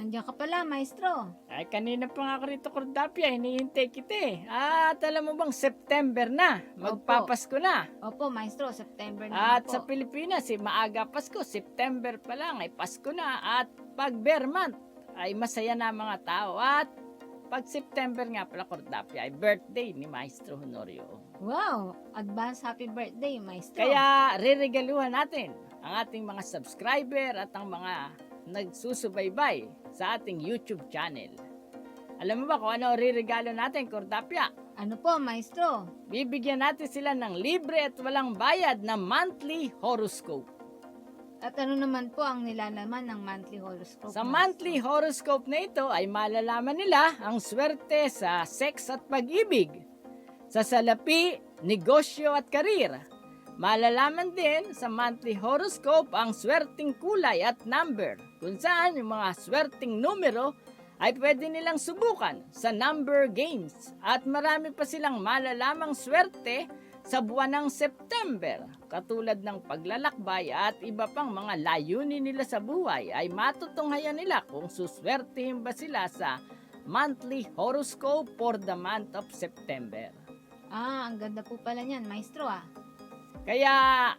Andiyan ka pala, maestro. Ay, kanina pa nga ako rito, Cordapia, hinihintay kita eh. At alam mo bang September na, magpapasko na. Opo, maestro, September na At po. sa Pilipinas, maaga Pasko, September pa lang ay Pasko na. At pag Bear Month, ay masaya na ang mga tao. At pag September nga pala, Cordapia, ay birthday ni Maestro Honorio. Wow, advance happy birthday, maestro. Kaya riregaluhan natin ang ating mga subscriber at ang mga nagsusubaybay sa ating YouTube channel. Alam mo ba kung ano riregalo natin, Cordapia? Ano po, maestro? Bibigyan natin sila ng libre at walang bayad na monthly horoscope. At ano naman po ang nilalaman ng monthly horoscope? Sa maestro? monthly horoscope na ito ay malalaman nila ang swerte sa sex at pag-ibig, sa salapi, negosyo at karir. Malalaman din sa monthly horoscope ang swerteng kulay at number, kung saan yung mga swerteng numero ay pwede nilang subukan sa number games. At marami pa silang malalamang swerte sa buwan ng September, katulad ng paglalakbay at iba pang mga layunin nila sa buhay ay matutunghayan nila kung suswertehin ba sila sa monthly horoscope for the month of September. Ang ganda po pala niyan, maestro Kaya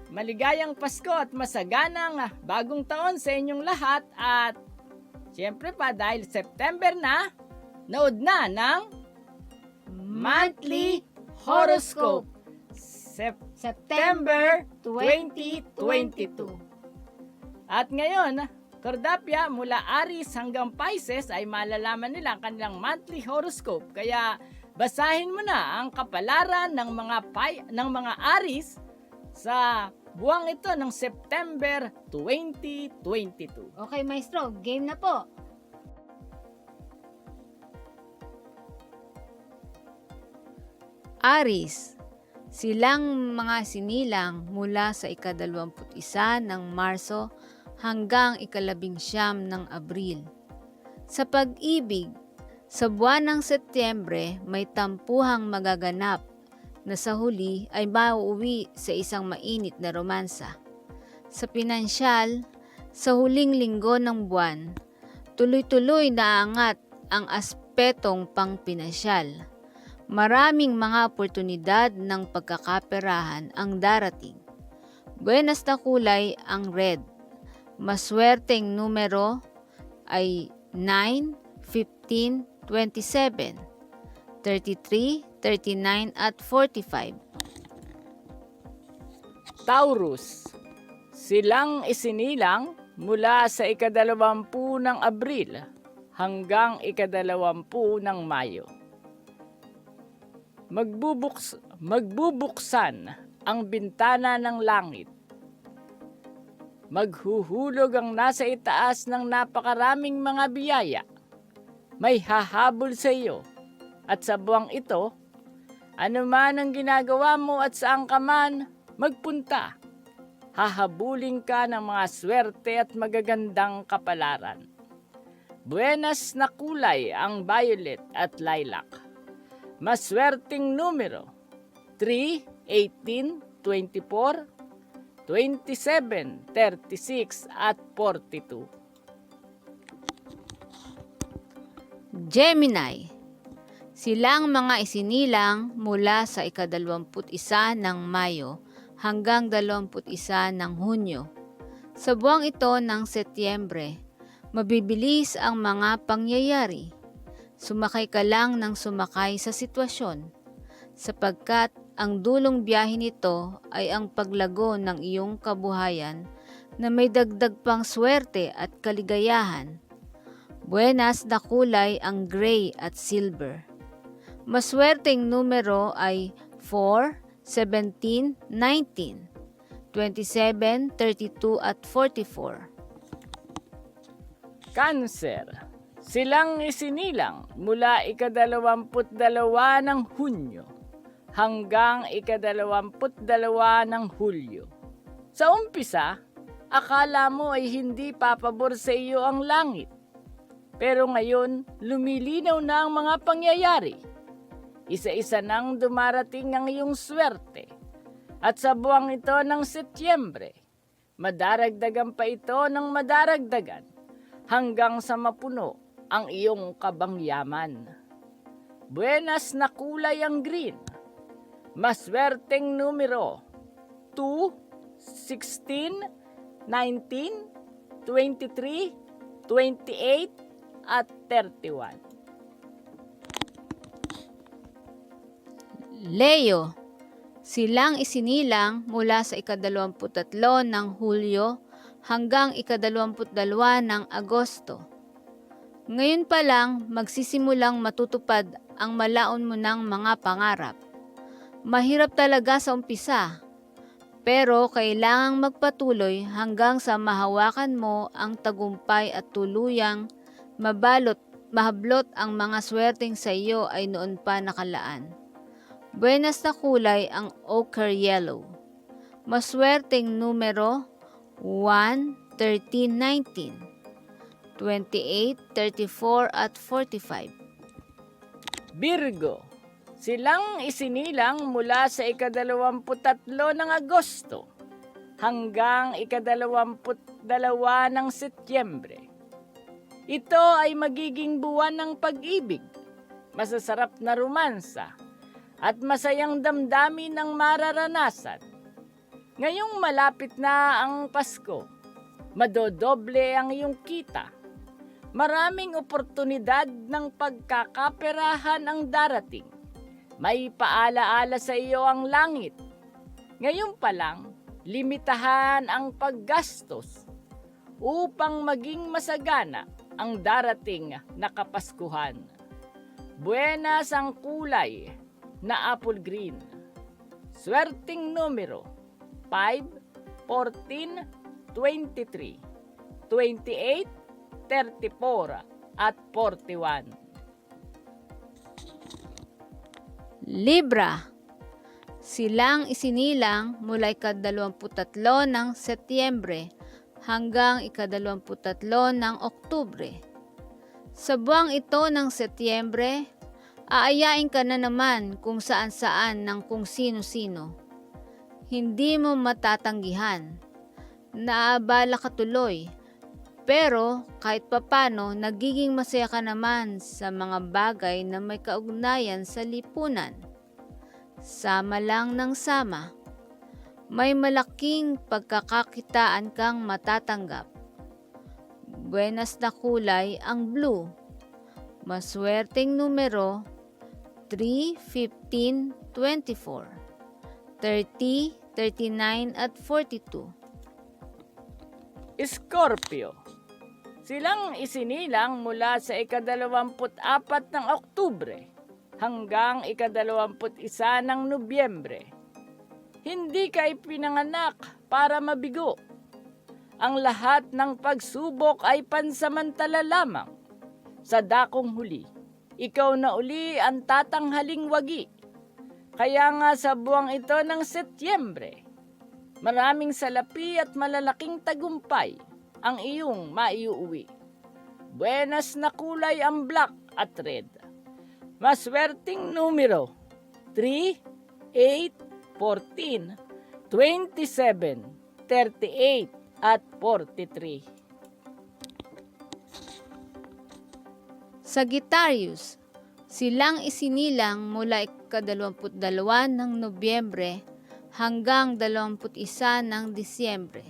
maligayang Pasko at masaganang bagong taon sa inyong lahat at siyempre pa dahil September na, nood na ng Monthly Horoscope September 2022. At ngayon, Cordapia, mula Aries hanggang Pisces ay malalaman nila ang kanilang monthly horoscope. Kaya basahin mo na ang kapalaran ng mga Aries sa buwang ito ng September 2022. Okay, maestro, game na po. Aris, silang mga sinilang mula sa ika-21 ng Marso hanggang ika-19 ng Abril. Sa pag-ibig, sa buwan ng Setyembre may tampuhang magaganap na sa huli ay mauuwi sa isang mainit na romansa. Sa pinansyal, sa huling linggo ng buwan, tuloy-tuloy na angat ang aspetong pangpinansyal. Maraming mga oportunidad ng pagkakaperahan ang darating. Buenas na kulay ang red. Maswerteng numero ay 9, 15, 27, 33, 39 at 45. Taurus, silang isinilang mula sa ika-20 ng Abril hanggang ika-20 ng Mayo. Magbubuksan ang bintana ng langit. Maghuhulog ang nasa itaas ng napakaraming mga biyaya. May hahabol sa iyo. At sa buwang ito, anuman ang ginagawa mo at saan ka man magpunta, hahabulin ka ng mga swerte at magagandang kapalaran. Buenas na kulay ang violet at lilac. Maswerteng numero 3, 18, 24, 27, 36 at 42. Gemini, silang mga isinilang mula sa ika-21 ng Mayo hanggang 21 ng Hunyo. Sa buwang ito ng Setyembre, mabibilis ang mga pangyayari. Sumakay ka lang ng sumakay sa sitwasyon, sapagkat ang dulong biyahe nito ay ang paglago ng iyong kabuhayan na may dagdag pang swerte at kaligayahan. Buenas na kulay ang gray at silver. Maswerteng numero ay 4, 17, 19, 27, 32 at 44. Cancer, silang isinilang mula ika-22 ng Hunyo hanggang ika-22 ng Hulyo. Sa umpisa, akala mo ay hindi papabor sa iyo ang langit. Pero ngayon, lumilinaw na ang mga pangyayari. Isa-isa nang dumarating ang iyong swerte. At sa buwang ito ng Setyembre, madaragdagan pa ito ng madaragdagan. hanggang sa mapuno ang iyong kabangyaman. Buenas na kulay ang green. Maswerteng numero 2, 16, 19, 23, 28, at 31. Leo, silang isinilang mula sa ika-23 ng Hulyo hanggang ika-22 ng Agosto. Ngayon pa lang magsisimulang matutupad ang malaon mo ng mga pangarap. Mahirap talaga sa umpisa, pero kailangang magpatuloy hanggang sa mahawakan mo ang tagumpay at tuluyang mahablot ang mga swerteng sa iyo ay noon pa nakalaan. Buenas na kulay ang ochre yellow. Maswerteng numero 1, 13, 19. 28, 34 at 45. Virgo, silang isinilang mula sa ika-23 ng Agosto hanggang ika-22 ng Setyembre. Ito ay magiging buwan ng pag-ibig, masasarap na romansa, at masayang damdamin ng mararanasan. Ngayong malapit na ang Pasko, madodoble ang iyong kita. Maraming oportunidad ng pagkakaperahan ang darating. May paalaala sa iyo ang langit. Ngayon pa lang, limitahan ang paggastos upang maging masagana ang darating na Kapaskuhan. Buenas ang kulay na apple green. Swerteng numero 5, 14, 23, 28, 34 at 41. Libra, silang isinilang mula ika-23 ng Setyembre hanggang ika-23 ng Oktubre. Sa buwang ito ng Setyembre, aayain ka na naman kung saan-saan ng kung sino-sino. Hindi mo matatanggihan. Naabala ka tuloy. Pero kahit papano, nagiging masaya ka naman sa mga bagay na may kaugnayan sa lipunan. Sama lang ng sama. May malaking pagkakakitaan kang matatanggap. Buenas na kulay ang blue. Maswerteng numero 3, 15, 24, 30, 39 at 42. Scorpio, silang isinilang mula sa ika-24 ng Oktubre hanggang ika-21 ng Nobyembre. Hindi ka ipinanganak para mabigo. Ang lahat ng pagsubok ay pansamantala lamang. Sa dakong huli, ikaw na uli ang tatanghaling wagi. Kaya nga sa buwang ito ng Setyembre, maraming salapi at malalaking tagumpay ang iyong maiuwi. Buenas na kulay ang black at red. Maswerteng numero 3, 8, 14, 27, 38 at 43. Sagittarius, silang isinilang mula ika-22 ng Nobyembre hanggang 21 ng Disyembre.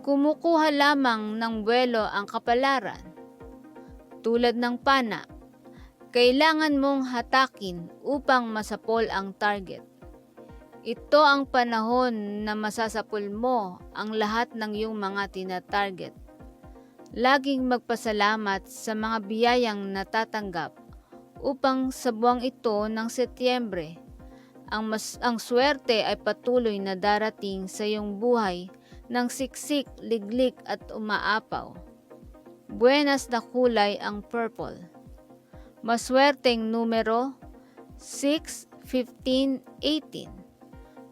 Kumukuha lamang ng buwelo ang kapalaran. Tulad ng pana, kailangan mong hatakin upang masapol ang target. Ito ang panahon na masasapol mo ang lahat ng iyong mga tina-target. Laging magpasalamat sa mga biyayang natatanggap upang sa buwang ito ng Setyembre, ang swerte ay patuloy na darating sa iyong buhay ng siksik, liglig at umaapaw. Buenas na kulay ang purple. Maswerteng numero 6, 15, 18,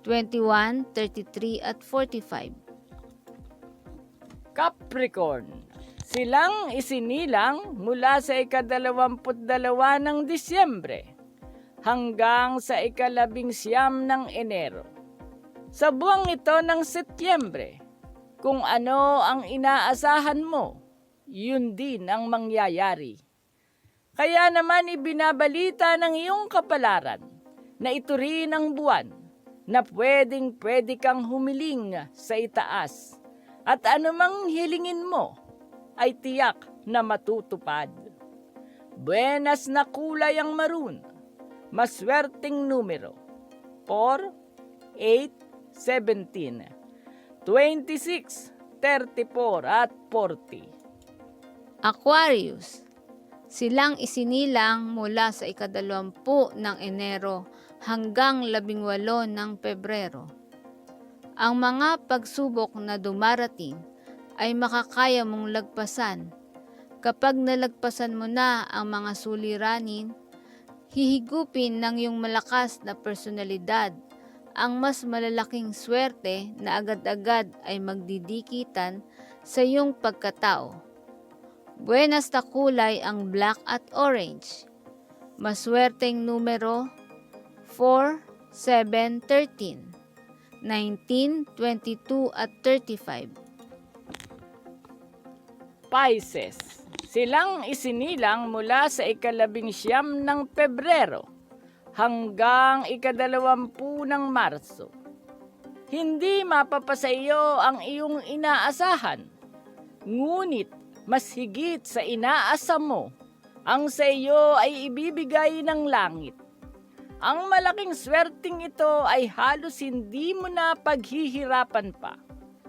21, 33 at 45. Capricorn, silang isinilang mula sa ika-22 ng Disyembre hanggang sa ika-19 ng Enero. Sa buwang ito ng Setyembre, kung ano ang inaasahan mo, yun din ang mangyayari. Kaya naman ibinabalita ng iyong kapalaran na ito rin ang buwan na pwede kang humiling sa itaas at anumang hilingin mo ay tiyak na matutupad. Buenas na kulay ang maroon, maswerteng numero 4, 8, 17, 26, 34 at 40. Aquarius, silang isinilang mula sa ika-20 ng Enero hanggang 18 ng Pebrero. Ang mga pagsubok na dumarating ay makakaya mong lagpasan. Kapag nalagpasan mo na ang mga suliranin, hihigupin ng iyong malakas na personalidad ang mas malalaking swerte na agad-agad ay magdidikitan sa iyong pagkatao. Buenas na kulay ang black at orange. Maswerteng numero 4, 7, 13, 19, 22 at 35. Pisces, silang isinilang mula sa ika-19 ng Pebrero hanggang ika-20 ng Marso. Hindi mapapasa iyo ang iyong inaasahan, ngunit mas higit sa inaasa mo, ang sa iyo ay ibibigay ng langit. Ang malaking swerting ito ay halos hindi mo na paghihirapan pa,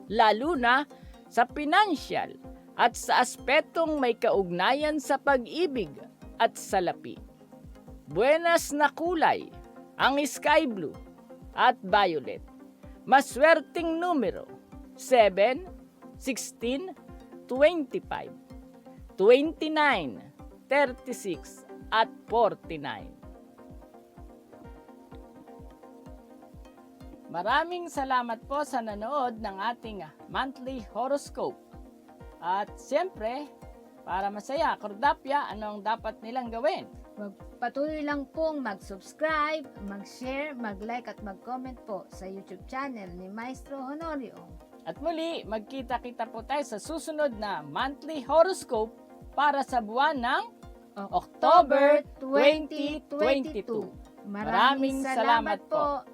lalo na sa pinansyal at sa aspetong may kaugnayan sa pag-ibig at salapi. Buenas na kulay ang sky blue at violet. Maswerteng numero 7, 16, 25, 29, 36 at 49. Maraming salamat po sa nanood ng ating monthly horoscope. At siyempre, para masaya, Kordapya, ano ang dapat nilang gawin? Patuloy lang pong mag-subscribe, mag-share, mag-like at mag-comment po sa YouTube channel ni Maestro Honorio. At muli, magkita-kita po tayo sa susunod na monthly horoscope para sa buwan ng October 2022. Maraming salamat po.